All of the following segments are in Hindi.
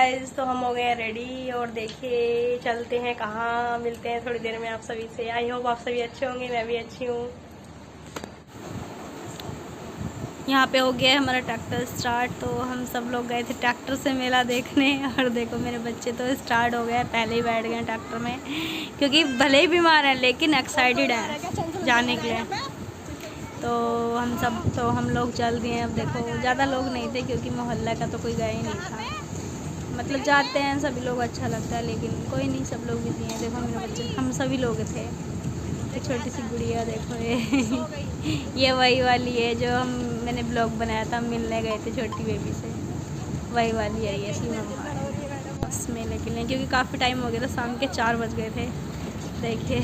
गाइस, तो हम हो गए रेडी और देखिए चलते हैं कहाँ, मिलते हैं थोड़ी देर में आप सभी से। आई होप आप सभी अच्छे होंगे, मैं भी अच्छी हूँ। यहाँ पे हो गया हमारा ट्रैक्टर स्टार्ट, तो हम सब लोग गए थे ट्रैक्टर से मेला देखने। और देखो मेरे बच्चे तो स्टार्ट हो गए, पहले ही बैठ गए ट्रैक्टर में, क्योंकि भले ही बीमार हैं लेकिन एक्साइटेड हैं जाने के लिए। तो हम लोग चल दिए। अब देखो ज़्यादा लोग नहीं थे क्योंकि मोहल्ला का तो कोई गया ही नहीं था। मतलब जाते हैं सभी लोग, अच्छा लगता है, लेकिन कोई नहीं, सब लोग बिजी हैं। देखो मेरे बच्चे, हम सभी लोग थे। एक छोटी सी गुड़िया देखो ये वही वाली है जो मैंने ब्लॉग बनाया था, मिलने गए थे छोटी बेबी से, वही वाली है ये सी मम्मा। बस मेले के लिए, क्योंकि काफ़ी टाइम हो गया था, शाम के 4 बज गए थे। देखिए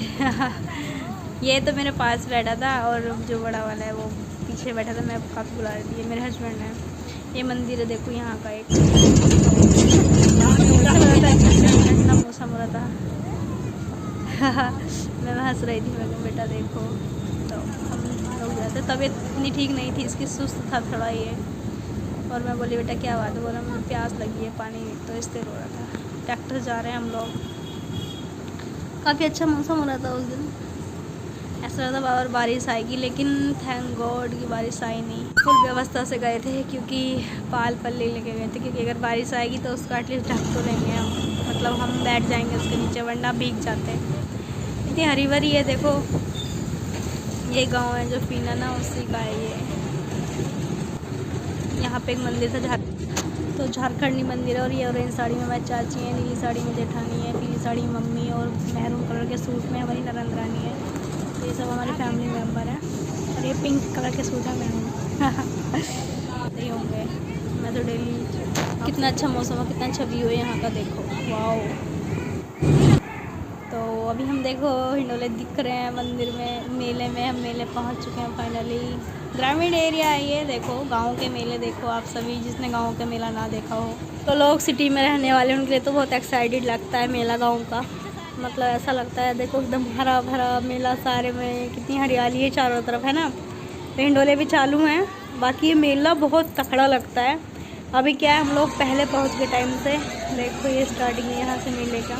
ये तो मेरे पास बैठा था और जो बड़ा वाला है वो पीछे बैठा था। मैं काफ़ी बुला रही थी, ये मेरे हस्बैंड है। ये मंदिर है देखो यहाँ का, एक ठंडा मौसम हो रहा था मैं हंस रही थी, मैं बेटा देखो। तो हम लोग जाते, तबीयत इतनी ठीक नहीं थी इसकी, सुस्त था थोड़ा ये। और मैं बोली बेटा क्या बात है, बोला मुझे प्यास लगी है पानी, तो इसलिए रो रहा था। ट्रैक्टर जा रहे हैं हम लोग, काफ़ी अच्छा मौसम हो रहा था उस दिन। ऐसा लगा था और बारिश आएगी, लेकिन थैंक गॉड की बारिश आई नहीं। फुल व्यवस्था से गए थे क्योंकि पाल पल्ले लेके गए थे, क्योंकि अगर बारिश आएगी तो उसका एटलीस्ट ढक तो लेंगे हम, मतलब हम बैठ जाएंगे उसके नीचे, वरना भीग जाते हैं। इतनी हरी भरी है देखो। ये गांव है जो पीना ना, उसी का है ये। यहाँ पे एक मंदिर था, तो झारखंडी मंदिर है। और ये ऑरेंज साड़ी में हमारी चाची है, नीली साड़ी में जेठानी है, पीली साड़ी में मम्मी, और मैरून कलर के सूट में हमारी नरंद रानी है। तो ये सब हमारी फैमिली मेम्बर है। और ये पिंक कलर के सूट है मैरून नहीं होंगे। मैं तो डेली, कितना अच्छा मौसम है, कितना अच्छा व्यू है यहाँ का, देखो वाओ। तो अभी हम देखो हिंडोले दिख रहे हैं मंदिर में, मेले में। हम मेले पहुँच चुके हैं फाइनली। ग्रामीण एरिया है ये, देखो गांव के मेले देखो आप सभी, जिसने गांव का मेला ना देखा हो। तो लोग सिटी में रहने वाले, उनके लिए तो बहुत एक्साइटेड लगता है मेला गांव का। मतलब ऐसा लगता है देखो एकदम हरा भरा मेला, सारे में कितनी हरियाली है चारों तरफ, है ना। तो हिंडोले भी चालू हैं, बाकी ये मेला बहुत तकड़ा लगता है। अभी क्या है, हम लोग पहले पहुँच गए टाइम से। देखो ये स्टार्टिंग है यहाँ से मेले का,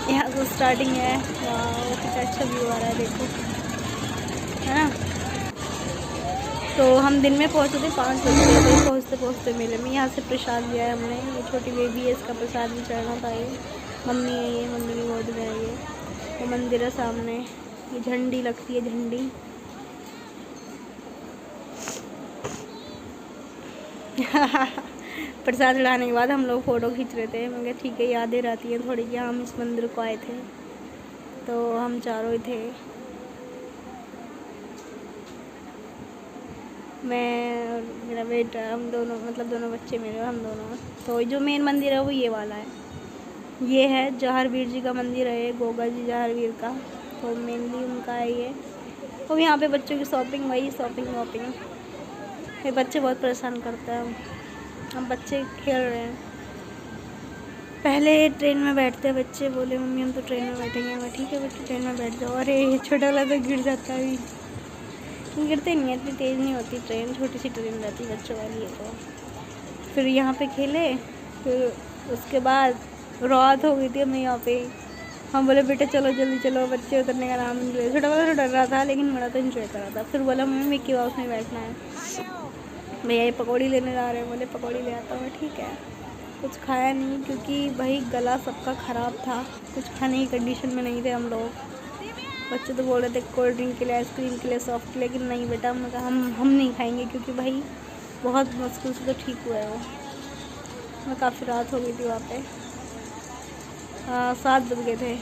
यहाँ से स्टार्टिंग है। कितना अच्छा व्यू आ रहा है देखो, है ना। तो हम दिन में पहुँचे थे 5 बजे, पहुँचते पहुँचते मेले में। यहाँ से प्रसाद लिया है हमने, ये छोटी बेबी है, इसका प्रसाद भी चढ़ना था। ये मम्मी है, ये मम्मी की गोद में है। ये मंदिर है सामने, ये झंडी लगती है, झंडी प्रसाद चढ़ाने के बाद हम लोग फ़ोटो खींच रहे थे। मैं ठीक है, यादें रहती हैं थोड़ी कि हम इस मंदिर को आए थे। तो हम चारों ही थे, मैं और मेरा बेटा, हम दोनों, मतलब दोनों बच्चे मेरे और हम दोनों। तो जो मेन मंदिर है वो ये वाला है, ये है जहारवीर जी का मंदिर है, गोगा जी जहारवीर का। तो मेनली उनका है ये। तो यहाँ पे बच्चों की शॉपिंग, वही शॉपिंग वॉपिंग। ये बच्चे बहुत परेशान करते हैं, हम बच्चे खेल रहे हैं। पहले ट्रेन में बैठते हैं बच्चे, बोले मम्मी हम तो ट्रेन में बैठेंगे। मैं ठीक है बच्चे ट्रेन में बैठ जाओ। अरे छोटा वाला तो गिर जाता है, गिरते नहीं है, इतनी तेज़ नहीं होती ट्रेन, छोटी सी ट्रेन रहती बच्चों वाली है। तो फिर यहाँ पे खेले, फिर उसके बाद रात हो गई थी हमें यहाँ पे। हम बोले बेटा चलो जल्दी चलो, बच्चे उतरने का नाम नहीं ले। छोटा वाला तो डर रहा था, लेकिन बड़ा तो एंजॉय कर रहा था। फिर बोला मम्मी मिक्की माउस में बैठना है, भैया ये पकौड़ी लेने जा रहे हैं। बोले पकौड़ी ले आता हूँ, ठीक है। कुछ खाया नहीं क्योंकि भाई गला सबका ख़राब था, कुछ खाने की कंडीशन में नहीं थे हम लोग। बच्चे तो बोल रहे थे कोल्ड ड्रिंक के लिए, आइसक्रीम के लिए, सॉफ्ट, लेकिन नहीं बेटा, हमने कहा हम नहीं खाएंगे, क्योंकि भाई बहुत मुश्किल से तो ठीक हुआ है वो। मैं काफ़ी रात हो गई थी वहाँ पे, 7 बज गए थे।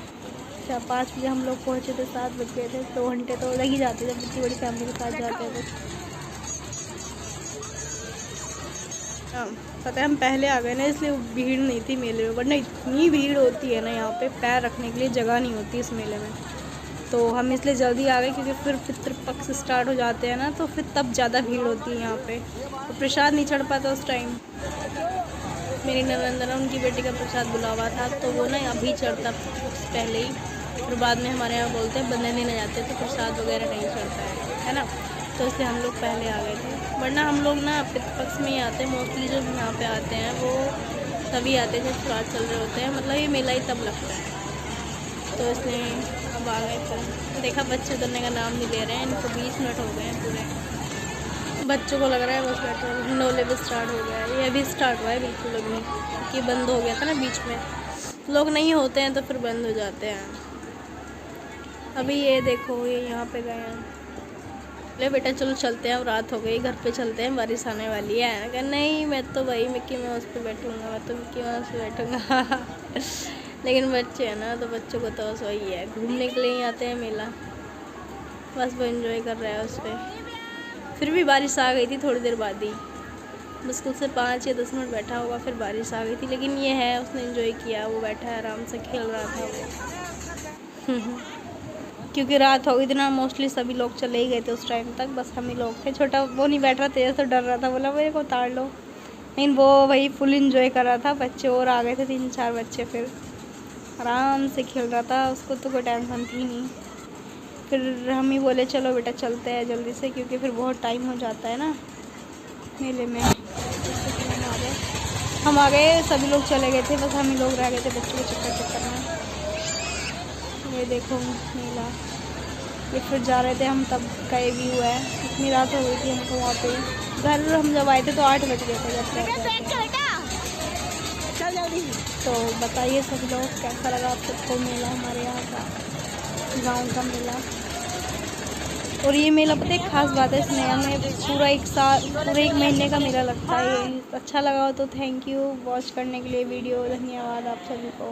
5 बजे हम लोग पहुँचे थे, 7 बज गए थे। 2 घंटे तो लग ही जाते जब इतनी बड़ी फैमिली के साथ जाते थे। पता है हम पहले आ गए ना, इसलिए भीड़ नहीं थी मेले में, वरना इतनी भीड़ होती है ना यहाँ पे, पैर रखने के लिए जगह नहीं होती इस मेले में। तो हम इसलिए जल्दी आ गए क्योंकि फिर पितृपक्ष स्टार्ट हो जाते हैं ना, तो फिर तब ज़्यादा भीड़ होती है यहाँ पे। तो प्रसाद नहीं चढ़ पाता उस टाइम। मेरी ननंद, उनकी बेटी का प्रसाद बुलावा था, तो वो ना अभी चढ़ता पहले ही, फिर बाद में हमारे यहाँ बोलते हैं बंदे देने जाते हैं तो प्रसाद वगैरह नहीं चढ़ता है ना। तो इसलिए हम लोग पहले आ गए थे, वरना हम लोग ना पितृपक्ष में ही आते हैं मोस्टली। जो यहाँ पे आते हैं वो तभी आते हैं जब रात चल रहे होते हैं, मतलब ये मेला ही तब लगता है। तो इसलिए अब आ गए। तो देखा बच्चे उतरने का नाम नहीं ले रहे हैं, इनको 20 मिनट हो गए हैं पूरे। बच्चों को लग रहा है बस बैठे, नोले भी स्टार्ट हो गया है, ये अभी स्टार्ट हुआ है बिल्कुल अभी, क्योंकि बंद हो गया था ना बीच में, लोग नहीं होते हैं तो फिर बंद हो जाते हैं। अभी ये देखो ये यहाँ पे गए हैं। ले बेटा चलो चलते हैं, अब रात हो गई, घर पे चलते हैं, बारिश आने वाली है। कहा नहीं मैं तो भाई मिक्की माउस पे बैठूंगा, मैं तो मिक्की माउस पे बैठूंगा। लेकिन बच्चे हैं ना, तो बच्चों को तो बस वही है, घूमने के लिए ही आते हैं मेला, बस वो एंजॉय कर रहा है उस पर। फिर भी बारिश आ गई थी थोड़ी देर बाद ही, मुश्किल से 5 या 10 मिनट बैठा होगा, फिर बारिश आ गई थी। लेकिन ये है उसने एंजॉय किया, वो बैठा है आराम से खेल रहा था वो। क्योंकि रात हो गई थी ना, मोस्टली सभी लोग चले ही गए थे उस टाइम तक, बस हम ही लोग थे। छोटा वो नहीं बैठ रहा था, तो डर रहा था, बोला मेरे को उतार लो, लेकिन वो वही फुल इंजॉय कर रहा था। बच्चे और आ गए थे 3-4 बच्चे, फिर आराम से खेल रहा था, उसको तो कोई टेंशन थी नहीं। फिर हम ही बोले चलो बेटा चलते हैं जल्दी से, क्योंकि फिर बहुत टाइम हो जाता है ना मेले में। हम आ गए, सभी लोग चले गए थे, बस हम ही लोग रह गए थे बच्चों के चक्कर में। ये देखो मेला, ये फिर जा रहे थे हम, तब का ये व्यू है। इतनी रात हो गई थी हमको वहाँ पे, घर हम जब आए थे तो 8 बज गए थे। तो बताइए सभी लोग कैसा लगा आप सबको मेला, हमारे यहाँ का गांव का मेला। और ये मेला पता है खास बात है, इसमें हमें पूरा 1 साल, पूरे 1 महीने का मेला लगता है। ये अच्छा लगा हो तो थैंक यू वॉच करने के लिए वीडियो, धन्यवाद आप सभी को।